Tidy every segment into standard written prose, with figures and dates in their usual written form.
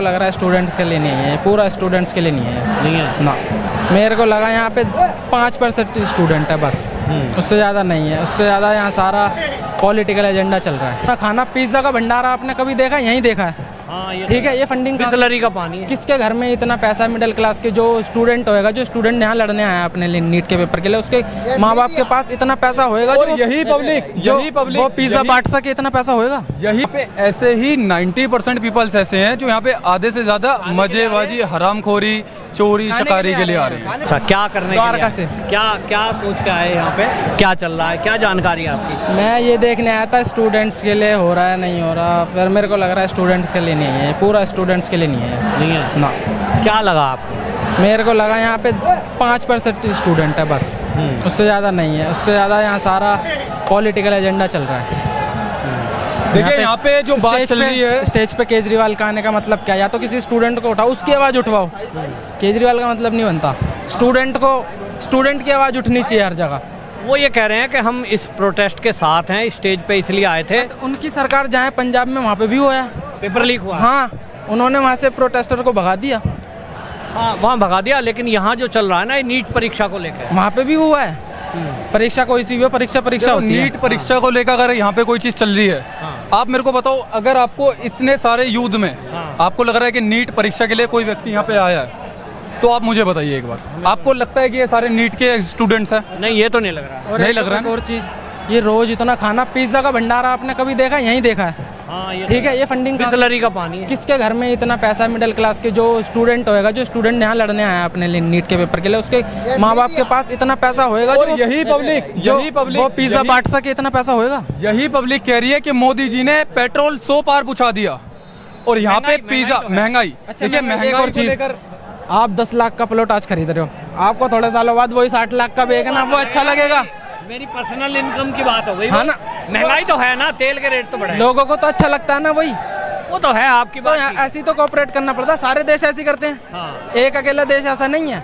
को लग रहा है स्टूडेंट्स के लिए नहीं है, पूरा स्टूडेंट्स के लिए नहीं है। नहीं है ना, मेरे को लगा यहाँ पे 5% स्टूडेंट है बस, उससे ज़्यादा नहीं है। उससे ज़्यादा यहाँ सारा पॉलिटिकल एजेंडा चल रहा है। खाना पिज्ज़ा का भंडारा आपने कभी देखा? यहीं देखा है। हाँ, ये ठीक है, ये फंडिंग बिसलरी का पानी है। किसके घर में इतना पैसा? मिडिल क्लास के जो स्टूडेंट होएगा, जो स्टूडेंट यहाँ लड़ने आया अपने लिए नीट के पेपर के लिए, उसके माँ बाप के पास इतना पैसा होएगा जो यही पब्लिक वो पिज्जा बांट सके, इतना पैसा होएगा। यही पे ऐसे ही 90% पीपल्स ऐसे हैं जो यहाँ पे आधे से ज्यादा मजेबाजी, हरामखोरी, चोरी चकारी के लिए आ रहे हैं। अच्छा, क्या करने के लिए द्वारका से क्या सोच के आए यहाँ पे? क्या चल रहा है, क्या जानकारी है आपकी? मैं ये देखने आया था स्टूडेंट्स के लिए हो रहा है नहीं हो रहा, फिर मेरे को लग रहा है स्टूडेंट्स के लिए नहीं है, पूरा स्टूडेंट्स के लिए नहीं है। नहीं है ना, क्या लगा आपको? मेरे को लगा यहाँ पे 5% स्टूडेंट है बस, उससे ज़्यादा नहीं है। उससे ज़्यादा यहाँ सारा पॉलिटिकल एजेंडा चल रहा है। देखिए यहाँ पे जो बात चल रही है, स्टेज पे केजरीवाल का आने का मतलब क्या? या तो किसी स्टूडेंट को उठाओ, उसकी आवाज़ उठवाओ। केजरीवाल का मतलब नहीं बनता। स्टूडेंट की आवाज़ उठनी चाहिए हर जगह। वो ये कह रहे हैं कि हम इस प्रोटेस्ट के साथ हैं, स्टेज पे इसलिए आए थे। उनकी सरकार जहाँ है पंजाब में, वहाँ पे भी हुआ है, पेपर लीक हुआ। हाँ, उन्होंने वहाँ से प्रोटेस्टर को भगा दिया। हाँ, वहाँ भगा दिया, लेकिन यहाँ जो चल रहा है ना, ये नीट परीक्षा को लेकर, वहाँ पे भी हुआ है। परीक्षा कोई सी भी हो, परीक्षा होती है। नीट परीक्षा को लेकर अगर यहाँ पे कोई चीज चल रही है, आप मेरे को बताओ, अगर आपको इतने सारे युद्ध में आपको लग रहा है कि नीट परीक्षा के लिए कोई व्यक्ति यहाँ पे आया है, तो आप मुझे बताइए एक बार, आपको लगता है कि ये सारे नीट के स्टूडेंट्स हैं? नहीं, ये तो नहीं लग रहा। नहीं लग रहा है। और चीज, ये रोज इतना खाना, पिज्जा का भंडारा आपने कभी देखा? यहीं देखा है। हाँ, ये ठीक है, ये फंडिंग बिसलरी का पानी है। किसके घर में इतना पैसा? मिडिल क्लास के जो स्टूडेंट होएगा, जो स्टूडेंट यहाँ लड़ने आया अपने लिए नीट के पेपर के लिए, उसके माँ बाप के पास इतना पैसा होएगा जो यही पब्लिक वो पिज्जा बांट सके, इतना पैसा होएगा। यही पब्लिक कह रही है कि मोदी जी ने पेट्रोल 100 पार पहुंचा दिया, और यहाँ पे पिज्जा महंगाई। देखिए महंगाई और चीज, आप 10 लाख का प्लॉट आज खरीद रहे हो, आपको थोड़े सालों बाद वही 60 लाख का बेचना, वो अच्छा लगेगा? मेरी पर्सनल इनकम की बात हो गई। हाँ ना, महंगाई तो है ना, तेल के रेट तो बढ़े, लोगों को तो अच्छा लगता है ना, वही वो तो है आपकी तो बात। ऐसी तो कोऑपरेट करना पड़ता है। सारे देश ऐसी करते हैं। हाँ। एक अकेला देश ऐसा नहीं है।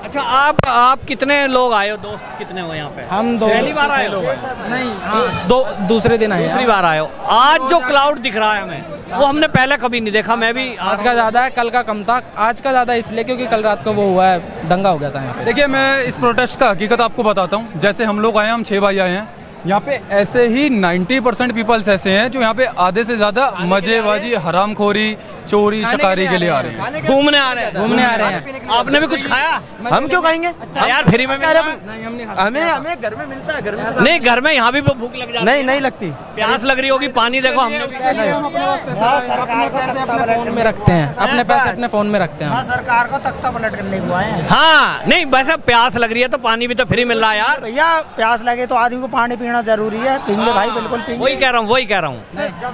अच्छा, आप कितने लोग आए हो? दोस्त कितने हो यहाँ पे? हम दो पहली बार आए हो? नहीं, हाँ, दूसरे दिन आए। दूसरी बार आए हो। आज जो क्लाउड दिख रहा है हमें, वो हमने पहले कभी नहीं देखा। मैं भी आज का ज्यादा है, कल का कम था। आज का ज्यादा इसलिए क्योंकि कल रात को वो हुआ है, दंगा हो गया था यहाँ पे। देखिए मैं इस प्रोटेस्ट का हकीकत आपको बताता हूँ। जैसे हम लोग आए हैं, हम 6 भाई आए हैं यहाँ पे, ऐसे ही 90% पीपल्स ऐसे हैं जो यहाँ पे आधे से ज्यादा मजेबाजी, हरामखोरी, चोरी चकारी के लिए आ रहे हैं, घूमने आ रहे हैं। आपने भी कुछ खाया? हम क्यों खाएंगे? यार फ्री में मिल रहा है। हमें घर में मिलता है, घर में। नहीं, घर में यहाँ भी भूख लग जाती है। नहीं लगती। प्यास लग रही होगी, पानी देखो। हमने अपने पैसे फोन में रखते हैं, अपने पैसे अपने फोन में रखते हैं। सरकार का तख्ता पलट करने को आए हैं। हाँ, नहीं वैसे प्यास लग रही है तो पानी भी तो फ्री मिल रहा है यार। भैया प्यास लगे तो आदमी को पानी पीना जरूरी है। पीएंगे भाई, बिल्कुल पीएंगे। वही कह रहा हूँ।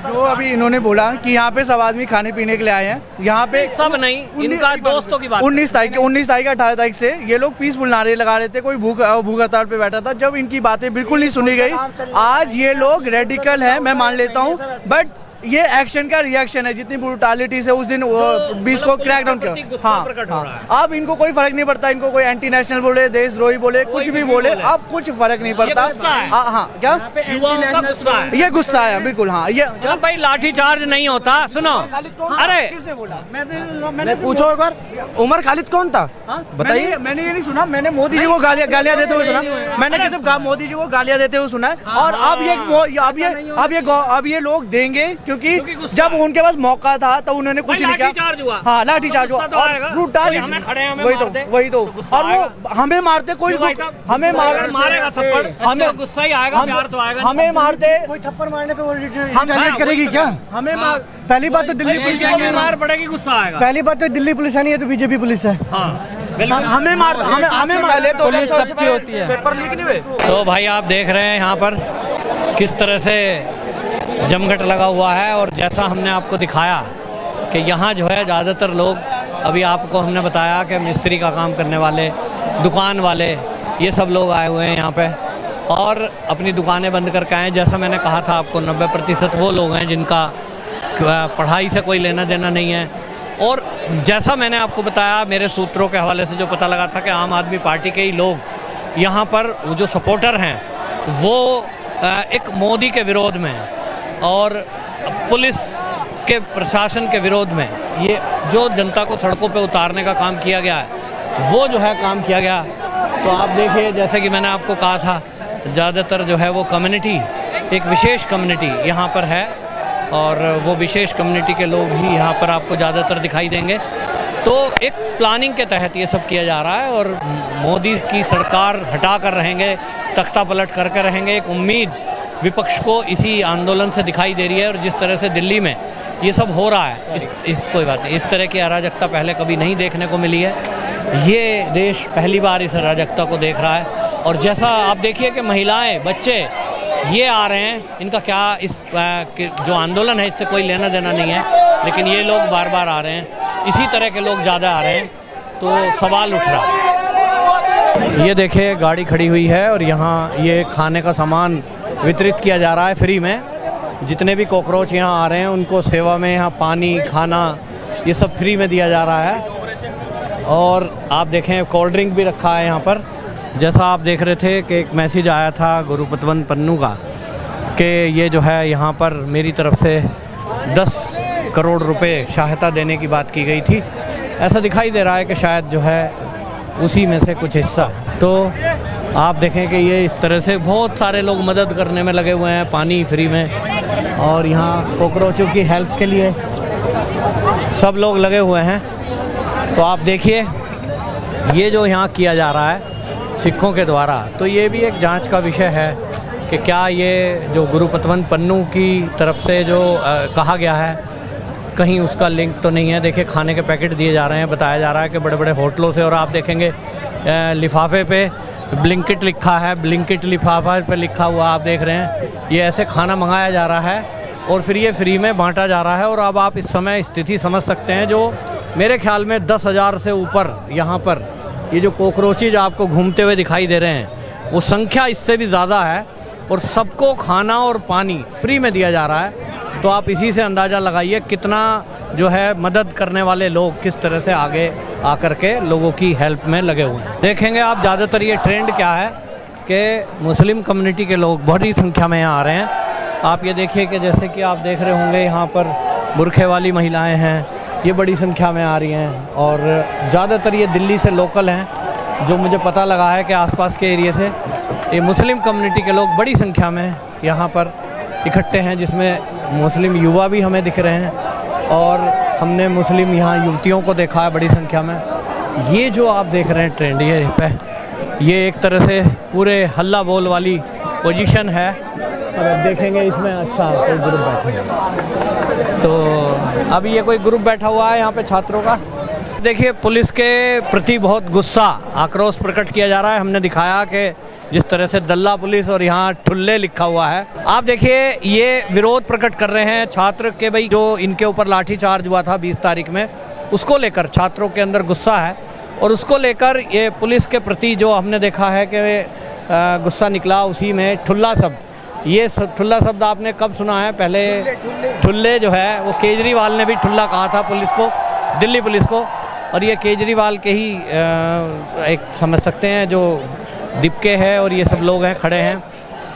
जो अभी इन्होंने बोला कि यहाँ पे सब आदमी खाने पीने के लिए आए हैं, यहाँ पे सब नहीं, इनका दोस्तों की बात। 19 तारीख 18 तारीख से ये लोग पीसफुल नारे लगा रहे थे। कोई भूख हड़ताल पे बैठा था, जब इनकी बातें बिल्कुल नहीं सुनी गई। आज ये लोग रेडिकल हैं, मैं मान लेता हूँ, बट ये एक्शन का रिएक्शन है। जितनी ब्रूटालिटी से उस दिन 20 को क्रैकडाउन किया। हाँ, अब इनको कोई फर्क नहीं पड़ता। इनको कोई एंटी नेशनल बोले, देशद्रोही बोले, कुछ भी बोले, अब कुछ फर्क नहीं पड़ता। हाँ, क्या ये गुस्सा है? बिल्कुल। हाँ, ये भाई लाठी चार्ज नहीं होता। सुनो, अरे किसने बोला? मैंने पूछो एक बार, उमर खालिद कौन था? बताइए। मैंने ये नहीं सुना। मैंने मोदी जी को गालियां देते हुए सुना। मैंने सिर्फ मोदी जी को गालियां देते हुए सुना है। और अब ये लोग देंगे, क्योंकि जब उनके पास मौका था तो उन्होंने कुछ नहीं किया। हाँ, लाठी चार्ज हुआ। वही तो। और वो हमें मारते, कोई हमें मारेगा थप्पड़, हमें गुस्सा ही आएगा, प्यार तो आएगा। हमें मारते, कोई थप्पड़ मारने पे हम करेगी क्या? हमें पहली बात तो दिल्ली पुलिस है, मार पड़ेगी, गुस्सा आएगा। पहली बात तो दिल्ली पुलिस है, नहीं है तो बीजेपी पुलिस है। हमें मार पहले तो पुलिस सबकी होती है। पेपर लीक नहीं हुए। तो भाई आप देख रहे हैं यहाँ पर किस तरह से जमघट लगा हुआ है। और जैसा हमने आपको दिखाया कि यहाँ जो है ज़्यादातर लोग, अभी आपको हमने बताया कि मिस्त्री का काम करने वाले, दुकान वाले, ये सब लोग आए हुए हैं यहाँ पे और अपनी दुकानें बंद करके आए। जैसा मैंने कहा था आपको, 90% वो लोग हैं जिनका पढ़ाई से कोई लेना देना नहीं है। और जैसा मैंने आपको बताया, मेरे सूत्रों के हवाले से जो पता लगा था कि आम आदमी पार्टी के ही लोग यहाँ पर जो सपोर्टर हैं वो एक मोदी के विरोध में हैं और पुलिस के प्रशासन के विरोध में ये जो जनता को सड़कों पे उतारने का काम किया गया है, वो जो है काम किया गया। तो आप देखिए, जैसे कि मैंने आपको कहा था, ज़्यादातर जो है वो कम्युनिटी, एक विशेष कम्युनिटी यहाँ पर है और वो विशेष कम्युनिटी के लोग ही यहाँ पर आपको ज़्यादातर दिखाई देंगे। तो एक प्लानिंग के तहत ये सब किया जा रहा है और मोदी की सरकार हटा कर रहेंगे, तख्ता पलट करके रहेंगे। एक उम्मीद विपक्ष को इसी आंदोलन से दिखाई दे रही है। और जिस तरह से दिल्ली में ये सब हो रहा है, कोई बात नहीं, इस तरह की अराजकता पहले कभी नहीं देखने को मिली है। ये देश पहली बार इस अराजकता को देख रहा है। और जैसा आप देखिए कि महिलाएं, बच्चे ये आ रहे हैं, इनका क्या इस जो आंदोलन है इससे कोई लेना देना नहीं है, लेकिन ये लोग बार बार आ रहे हैं, इसी तरह के लोग ज़्यादा आ रहे हैं, तो सवाल उठ रहा है। ये देखिए गाड़ी खड़ी हुई है और यहाँ ये खाने का सामान वितरित किया जा रहा है फ्री में। जितने भी कॉकरोच यहाँ आ रहे हैं उनको सेवा में यहाँ पानी, खाना, ये सब फ्री में दिया जा रहा है। और आप देखें कोल्ड ड्रिंक भी रखा है यहाँ पर। जैसा आप देख रहे थे कि एक मैसेज आया था गुरुपतवंत पन्नू का कि ये जो है यहाँ पर मेरी तरफ से 10 करोड़ रुपए सहायता देने की बात की गई थी। ऐसा दिखाई दे रहा है कि शायद जो है उसी में से कुछ हिस्सा। तो आप देखें कि ये इस तरह से बहुत सारे लोग मदद करने में लगे हुए हैं, पानी फ्री में, और यहाँ कॉकरोचों की हेल्प के लिए सब लोग लगे हुए हैं। तो आप देखिए ये जो यहाँ किया जा रहा है सिखों के द्वारा, तो ये भी एक जांच का विषय है कि क्या ये जो गुरुपतवंत पन्नू की तरफ से जो कहा गया है कहीं उसका लिंक तो नहीं है। देखिए खाने के पैकेट दिए जा रहे हैं, बताया जा रहा है कि बड़े बड़े होटलों से, और आप देखेंगे लिफाफे पे ब्लिंकिट लिखा है, ब्लिंकिट लिफाफा पे लिखा हुआ आप देख रहे हैं। ये ऐसे खाना मंगाया जा रहा है और फिर ये फ्री में बांटा जा रहा है। और अब आप इस समय स्थिति समझ सकते हैं, जो मेरे ख्याल में 10,000 से ऊपर यहाँ पर ये जो कॉकरोचेज आपको घूमते हुए दिखाई दे रहे हैं, वो संख्या इससे भी ज़्यादा है और सबको खाना और पानी फ्री में दिया जा रहा है। तो आप इसी से अंदाज़ा लगाइए कितना जो है मदद करने वाले लोग किस तरह से आगे आकर के लोगों की हेल्प में लगे हुए हैं। देखेंगे आप ज़्यादातर ये ट्रेंड क्या है कि मुस्लिम कम्युनिटी के लोग बड़ी संख्या में यहाँ आ रहे हैं। आप ये देखिए कि जैसे कि आप देख रहे होंगे यहाँ पर बुरखे वाली महिलाएं हैं, ये बड़ी संख्या में आ रही हैं। और ज़्यादातर ये दिल्ली से लोकल हैं, जो मुझे पता लगा है कि आसपास के एरिया से ये मुस्लिम कम्युनिटी के लोग बड़ी संख्या में यहाँ पर इकट्ठे हैं, जिसमें मुस्लिम युवा भी हमें दिख रहे हैं और हमने मुस्लिम यहाँ युवतियों को देखा है बड़ी संख्या में। ये जो आप देख रहे हैं ट्रेंड, ये एक तरह से पूरे हल्ला बोल वाली पोजीशन है। और अब देखेंगे इसमें अच्छा कोई ग्रुप बैठे हैं, तो अभी ये कोई ग्रुप बैठा हुआ है यहाँ पे छात्रों का। देखिए पुलिस के प्रति बहुत गुस्सा, आक्रोश प्रकट किया जा रहा है। हमने दिखाया कि जिस तरह से दल्ला पुलिस और यहाँ ठुल्ले लिखा हुआ है, आप देखिए ये विरोध प्रकट कर रहे हैं छात्र के, भाई जो इनके ऊपर लाठीचार्ज हुआ था 20 तारीख में, उसको लेकर छात्रों के अंदर गुस्सा है। और उसको लेकर ये पुलिस के प्रति जो हमने देखा है कि गुस्सा निकला, उसी में ठुल्ला शब्द, ये ठुल्ला शब्द आपने कब सुना है? पहले ठुल्ले जो है वो केजरीवाल ने भी ठुल्ला कहा था पुलिस को, दिल्ली पुलिस को। और ये केजरीवाल के ही एक समझ सकते हैं जो दिपके है और ये सब लोग हैं खड़े हैं,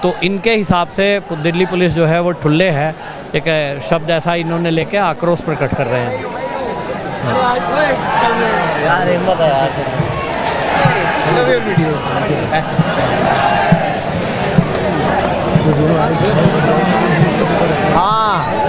तो इनके हिसाब से दिल्ली पुलिस जो है वो ठुल्ले है, एक शब्द ऐसा इन्होंने लेके आक्रोश प्रकट कर रहे हैं। हाँ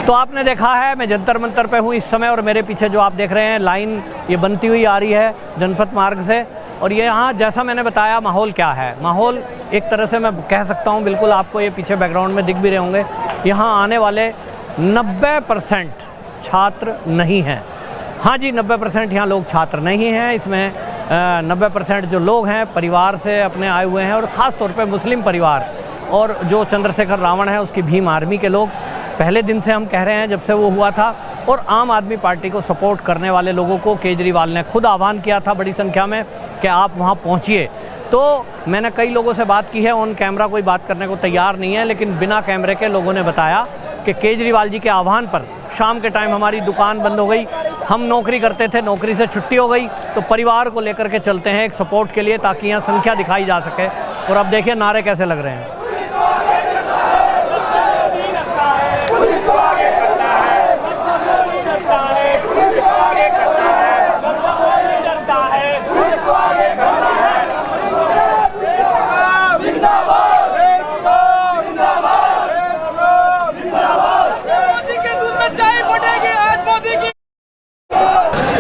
तो आपने देखा है मैं जंतर मंतर पे हूँ इस समय, और मेरे पीछे जो आप देख रहे हैं लाइन ये बनती हुई आ रही है जनपथ मार्ग से। और ये यहाँ जैसा मैंने बताया माहौल क्या है, माहौल एक तरह से मैं कह सकता हूँ, बिल्कुल आपको ये पीछे बैकग्राउंड में दिख भी रहे होंगे, यहाँ आने वाले 90% छात्र नहीं हैं। हाँ जी, 90% यहाँ लोग छात्र नहीं हैं। इसमें 90% जो लोग हैं परिवार से अपने आए हुए हैं, और ख़ास तौर पे मुस्लिम परिवार, और जो चंद्रशेखर रावण है उसकी भीम आर्मी के लोग। पहले दिन से हम कह रहे हैं जब से वो हुआ था और आम आदमी पार्टी को सपोर्ट करने वाले लोगों को केजरीवाल ने खुद आह्वान किया था बड़ी संख्या में कि आप वहाँ पहुँचिए। तो मैंने कई लोगों से बात की है, ऑन कैमरा कोई बात करने को तैयार नहीं है, लेकिन बिना कैमरे के लोगों ने बताया कि केजरीवाल जी के आह्वान पर शाम के टाइम हमारी दुकान बंद हो गई, हम नौकरी करते थे, नौकरी से छुट्टी हो गई, तो परिवार को लेकर के चलते हैं एक सपोर्ट के लिए, ताकि यहाँ संख्या दिखाई जा सके। और अब देखिए नारे कैसे लग रहे हैं।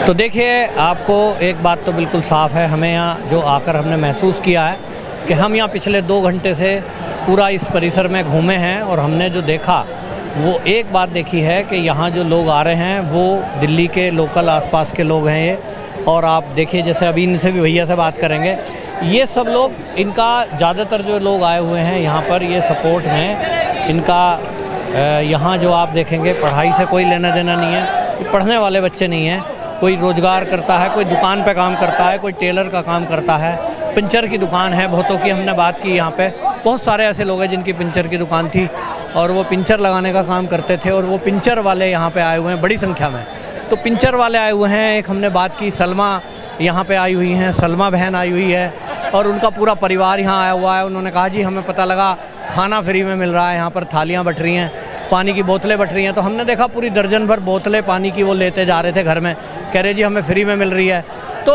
तो देखिए, आपको एक बात तो बिल्कुल साफ़ है, हमें यहाँ जो आकर हमने महसूस किया है कि हम यहाँ पिछले 2 घंटे से पूरा इस परिसर में घूमे हैं और हमने जो देखा वो एक बात देखी है कि यहाँ जो लोग आ रहे हैं वो दिल्ली के लोकल आसपास के लोग हैं ये। और आप देखिए, जैसे अभी इनसे भी भैया से बात करेंगे, ये सब लोग, इनका ज़्यादातर जो लोग आए हुए हैं यहाँ पर ये सपोर्ट में, इनका यहाँ जो आप देखेंगे पढ़ाई से कोई लेना देना नहीं है, पढ़ने वाले बच्चे नहीं हैं, कोई रोज़गार करता है, कोई दुकान पे काम करता है, कोई टेलर का काम करता है, पंचर की दुकान है बहुतों की। हमने बात की यहाँ पे बहुत सारे ऐसे लोग हैं जिनकी पंचर की दुकान थी और वो पंचर लगाने का काम करते थे, और वो पंचर वाले यहाँ पे आए हुए हैं बड़ी संख्या में। तो पंचर वाले आए हुए हैं। एक हमने बात की, सलमा यहाँ पे आई हुई हैं, सलमा बहन आई हुई है और उनका पूरा परिवार यहाँ आया हुआ है। उन्होंने कहा जी हमें पता लगा खाना फ्री में मिल रहा है, यहाँ पर थालियाँ बट रही हैं, पानी की बोतलें बट रही हैं। तो हमने देखा पूरी दर्जन भर बोतलें पानी की वो लेते जा रहे थे घर में, कह रहे जी हमें फ्री में मिल रही है। तो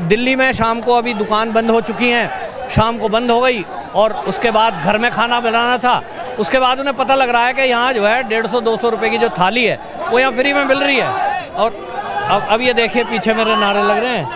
दिल्ली में शाम को अभी दुकान बंद हो चुकी हैं, शाम को बंद हो गई, और उसके बाद घर में खाना बनाना था। उसके बाद उन्हें पता लग रहा है कि यहाँ जो है 150-200 रुपये की जो थाली है वो यहाँ फ्री में मिल रही है। और अब ये देखिए पीछे मेरे नारे लग रहे हैं।